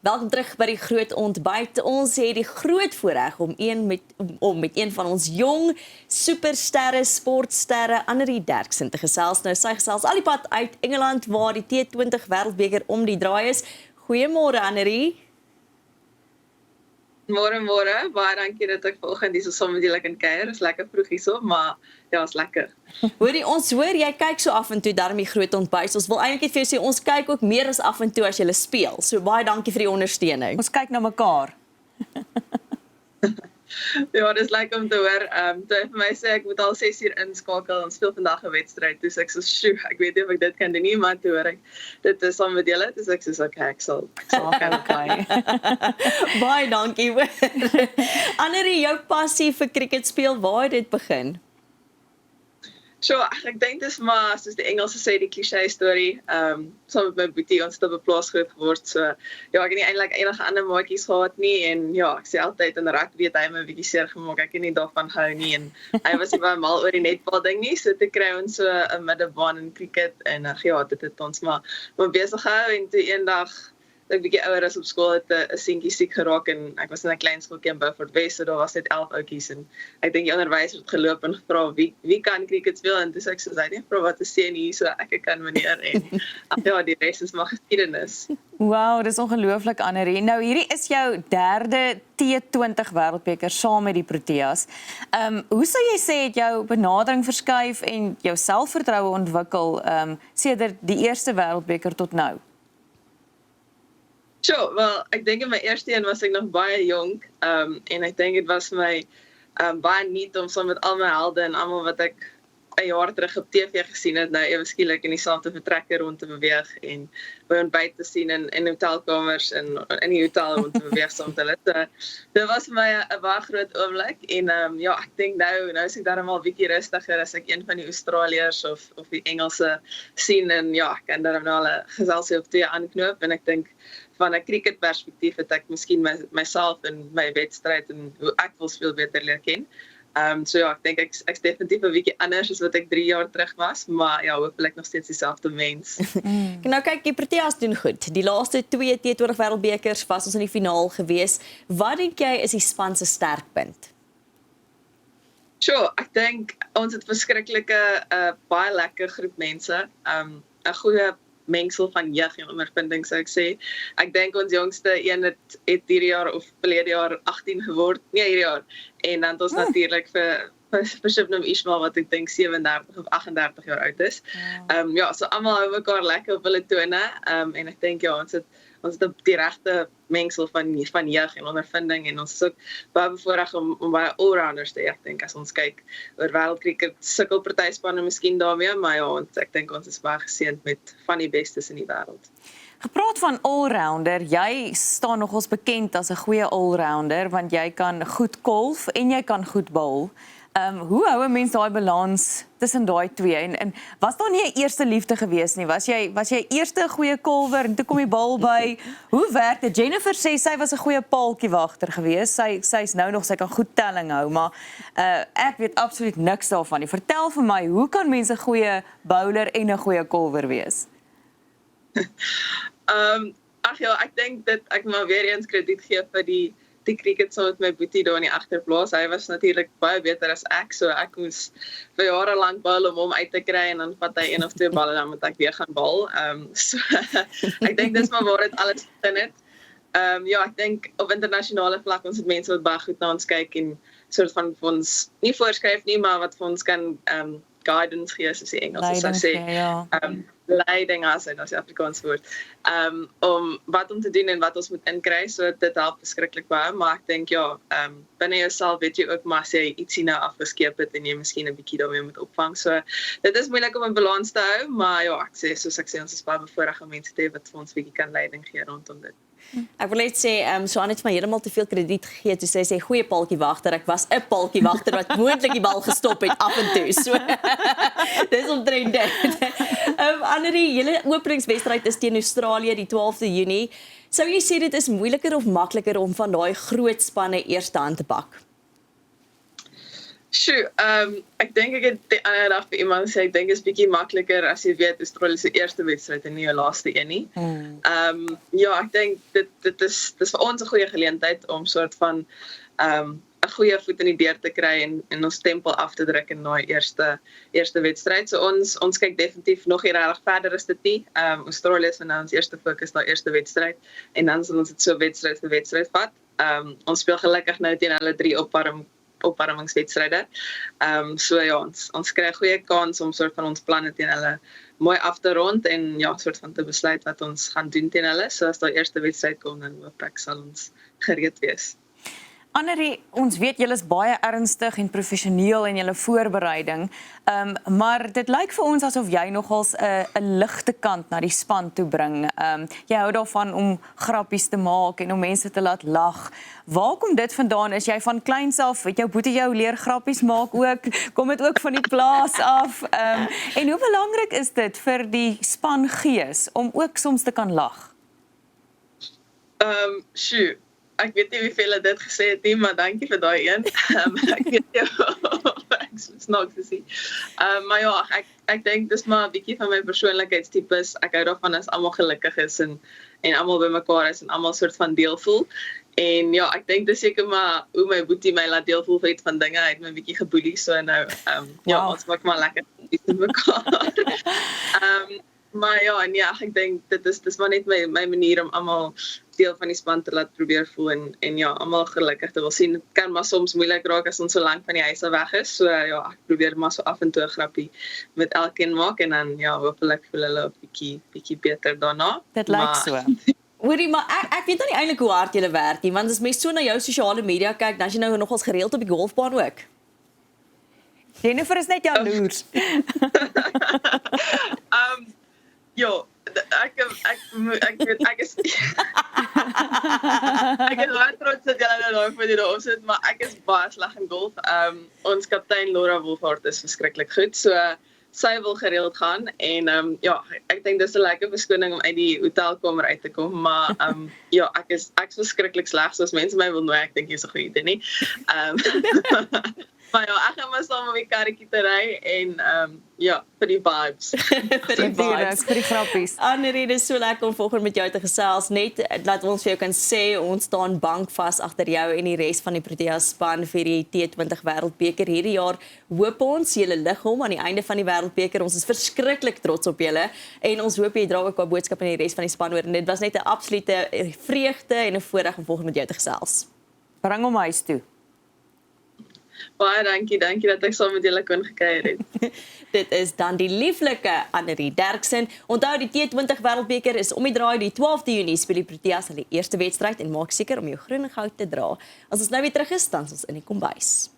Welkom terug by die Groot Ontbyt. Ons het die groot voorreg om met een van ons jong supersterre, sportsterre, Annerie Derksen te gesels. Nou, sy gesels al die pad uit Engeland waar die T20 Wêreldbeker om die draai is. Goeiemôre Annerie. Môre, baie dankie dat ek vanoggend hier so saam met julle kan kuier. Is lekker vroeg hierso, maar ja, is lekker. Hoorie, ons hoor jy kyk so af en toe daarmee Groot Ontbyt. Ons wil eintlik vir jou sê ons kyk ook meer as af en toe as jy speel. So baie dankie vir die ondersteuning. Ons kyk na mekaar. Ja, dis lekker om te hoor. Toe hy vir my sê ek moet al 6 uur inskakel en speel vandag 'n wedstryd. Toe sê ek so, "Sjoe, ek weet nie of ek dit kan doen nie," maar toe hoor ek dit is saam met julle. Toe sê ek so, "Okay, ek sal Okay. Baie dankie hoor. Annerie, jou passie vir cricket speel, waar het dit begin? So, ek dink dis maar soos die Engelse sê die cliché storie. Saam met my boetie ons het op 'n plaas groot geword. So ja, ek het nie eintlik enige ander maatjies gehad nie en ja, ek sê altyd in rugby het hy my 'n bietjie seer gemaak. Ek het nie daarvan gehou nie en hy was nie baie mal oor die netbal ding nie. So toe kry ons so 'n middebaan in cricket en ja, dit het ons maar besig gehou en toe eendag ek bietjie ouer as op skool het 'n seentjie siek geraak en ek was in 'n klein skooltjie in Beaufort West, so daar was net 11 ouetjies en ek dink die onderwyser het geloop en gevra wie kan cricket speel en dis ek sê hy het vra wat te sê nie, so ek kan meneer en ja, die res is maar geskiedenis. Wow, dis ongelooflik Annerie. Nou hierdie is jou derde T20 Wêreldbeker saam met die Proteas. Hoe sou jy sê het jou benadering verskuif en jou selfvertroue ontwikkel sedert die eerste Wêreldbeker tot nou? Sure, wel, ek dink in my eerste een was ek nog baie jonk, en ek dink dit was vir my baie nuut om saam met al my helde en almal wat ek 'n jaar terug op TV gesien het, nou ewe skielik in dieselfde vertrekke rond te beweeg en by ontbyt te sien in hotelkamers en in die hotel rond te beweeg saam met hulle. So, dit was vir my 'n baie groot oomblik en ja, ek dink nou is ek darmal 'n bietjie rustiger as ek een van die Australiërs of die Engelse sien en ja, ek kan darm nou al 'n geselsie of twee aanknoop en ek dink van 'n cricket perspektief het ek miskien myself en my wedstryd en hoe ek wil speel beter leer ken. So ja, ek dink ek's definitief 'n bietjie anders as wat ek 3 jaar terug was, maar ja, hopelik nog steeds dieselfde mens. Nou kyk, die Proteas doen goed. Die laaste 2 T20 Wêreldbekers was ons in die finaal gewees. Wat dink jy is die span se sterkpunt? Sure, ek dink ons het verskriklike baie lekker groep mense. 'n Goeie mengsel van jeug en ondervinding sou ek sê. Ek dink ons jongste een het hierdie jaar of verlede jaar 18 geword, nie hierdie jaar. En dan het ons natuurlik vir Shubnam Ismail wat ek dink 37 of 38 jaar oud is. Ja, so almal hou mekaar lekker op hulle tone. En ek dink ja, ons het die regte mengsel van jeug en ondervinding en ons is ook baie bevoorreg om baie allrounders te hê. Ek dink as ons kyk oor wêreldkriket sukkel party spanne miskien daarmee, maar ja, ek dink ons is baie geseënd met van die bestes in die wêreld. Gepraat van allrounder, jy staan nogals bekend as 'n goeie allrounder want jy kan goed golf en jy kan goed bowl. Hoe hou 'n mens daai balans tussen daai twee en was daar nie 'n eerste liefde gewees nie? Was jy eerste 'n goeie kolwer en toe kom die bal by? Hoe werk dit? Jennifer sê sy was 'n goeie paaltjiewagter gewees. Sy's nou nog sy kan goed telling hou, maar ek weet absoluut niks daarvan nie. Vertel vir my, hoe kan mense 'n goeie bowler en 'n goeie kolwer wees? Ag ja, ek dink dit ek moet weer eens krediet gee vir die cricket saam met my boetie daar in die agterplaas. Hy was natuurlik baie beter as ek, so ek moes vir jare lank bowl om hom uit te kry en dan vat hy 1 of 2 balle dan moet ek weer gaan bowl. So ek dink dis maar waar dit alles begin het. Ja, ek dink op internasionale vlak ons het mense wat baie goed na ons kyk en soort van vir ons nie voorskryf nie, maar wat vir ons kan guidance gee, soos die Engels sou sê. Leiding as die Afrikaans woord. Om wat om te doen en wat ons moet inkry, so dit help verskriklik baie, maar ek dink ja, binne jouself weet jy ook maar as jy ietsie nou afgeskeep het en jy miskien 'n bietjie daarmee moet opvang. So dit is moeilik om 'n balans te hou, maar ja, soos ek sê ons is baie bevoorreg om mense te hê wat vir ons bietjie kan leiding gee rondom dit. Ek wil net sê, so het my heeltemal te veel krediet gegee toe sê goeie paaltjiewagter. Ek was 'n paaltjiewagter wat moontlik die bal gestop het af en toe. So dis omtrent dit. Annerie, julle openingswedstryd is teen Australië die 12de Junie. Sou jy sê dit is moeiliker of makliker om van daai groot spanne eerste hand te pak? Sjoe, ek dink ek het die ander dag vir iemand gesê, ek dink dit is bietjie makliker as jy weet Australië se eerste wedstryd en nie jou laaste een nie. Ja, ek dink dit is vir ons 'n goeie geleentheid om soort van 'n goeie voet in die deur te kry en ons stempel af te druk in daai eerste wedstryd. So ons kyk definitief nog nie regtig verder as dit nie. Australië is nou ons eerste fokus na eerste wedstryd en dan sal ons dit so wedstryd vir wedstryd vat. Ons speel gelukkig nou teen hulle 3 opwarmingswedstryde. So ja, ons kry 'n goeie kans om soort van ons planne teen hulle mooi af te rond en ja, soort van te besluit wat ons gaan doen teen hulle. So as daai eerste wedstryd kom, dan hoop ek sal ons gereed wees. Annerie, ons weet julle is baie ernstig en professioneel in julle voorbereiding, maar dit lyk vir ons asof jy nogals 'n ligte kant na die span toe bring. Jy hou daarvan om grappies te maak en om mense te laat lag. Waar kom dit vandaan? Is jy van kleins af, het jou boetie jou leer grappies maak ook? Kom dit ook van die plaas af? En hoe belangrik is dit vir die spangees om ook soms te kan lag? Sjoe. Ek weet nie hoeveel dit gesê het nie, maar dankie vir daai een. Ek weet nie ek snaaks gesê. Maar ja, ek dink dis maar 'n bietjie van my persoonlikheidstipes. Ek hou daarvan as almal gelukkig is en almal bymekaar is en almal soort van deel voel. En ja, ek dink dis seker maar hoe my boetie my laat deel voel het van dinge. Hy het my bietjie geboelie so nou ja, ons maak maar lekker met mekaar. Maar ja, en ja, ek dink dis maar net my manier om almal deel van die span te laat probeer voel en ja, almal gelukkig te wil sien. Dit kan maar soms moeilik raak as ons so lank van die huis af weg is. So ja, ek probeer maar so af en toe 'n grappie met elkeen maak en dan ja, hopelik voel hulle 'n bietjie beter daarna. Dit lyk so. Hoorie, maar ek weet nou nie eintlik hoe hard julle werk nie, want as mens so na jou sosiale media kyk, dan is jy nou nogals gereeld op die golfbaan ook. Jennifer is net jaloers. Ja, ek is ek is baie trots dat julle nou daai vir die daar opsit, maar ek is baie sleg in golf. Ons kaptein Laura Wolfhard is verskriklik goed, so sy wil gereeld gaan en ja, ek dink dis 'n lekker verskoning om uit die hotelkamer uit te kom, maar ja, ek is verskriklik sleg, so as mense my wil nooi, ek dink jy's 'n goeie idee nie. Maar ja, ek gaan maar saam met my karretjie te ry en ja, vir die vibes. Vir die grappies. Annerie, dis so lekker om vanoggend met jou te gesels. Net laat ons vir jou kan sê, ons staan bankvas agter jou en die res van die Proteas span vir die T20 Wêreldbeker hierdie jaar. Hoop ons julle lig hom aan die einde van die Wêreldbeker. Ons is verskriklik trots op julle en ons hoop jy dra ook 'n boodskap aan die res van die span oor. En dit was net 'n absolute vreugde en 'n voorreg om vanoggend met jou te gesels. Bring hom huis toe. Baie dankie dat ek saam met julle kon gekuier het. Dit is dan die lieflike Annerie Derksen. Onthou die T20 Wêreldbeker is om die draai die 12de Junie speel die Proteas hulle eerste wedstryd en maak seker om jou groen en goud te dra. As ons nou weer terug is, dan is ons in die kombuis.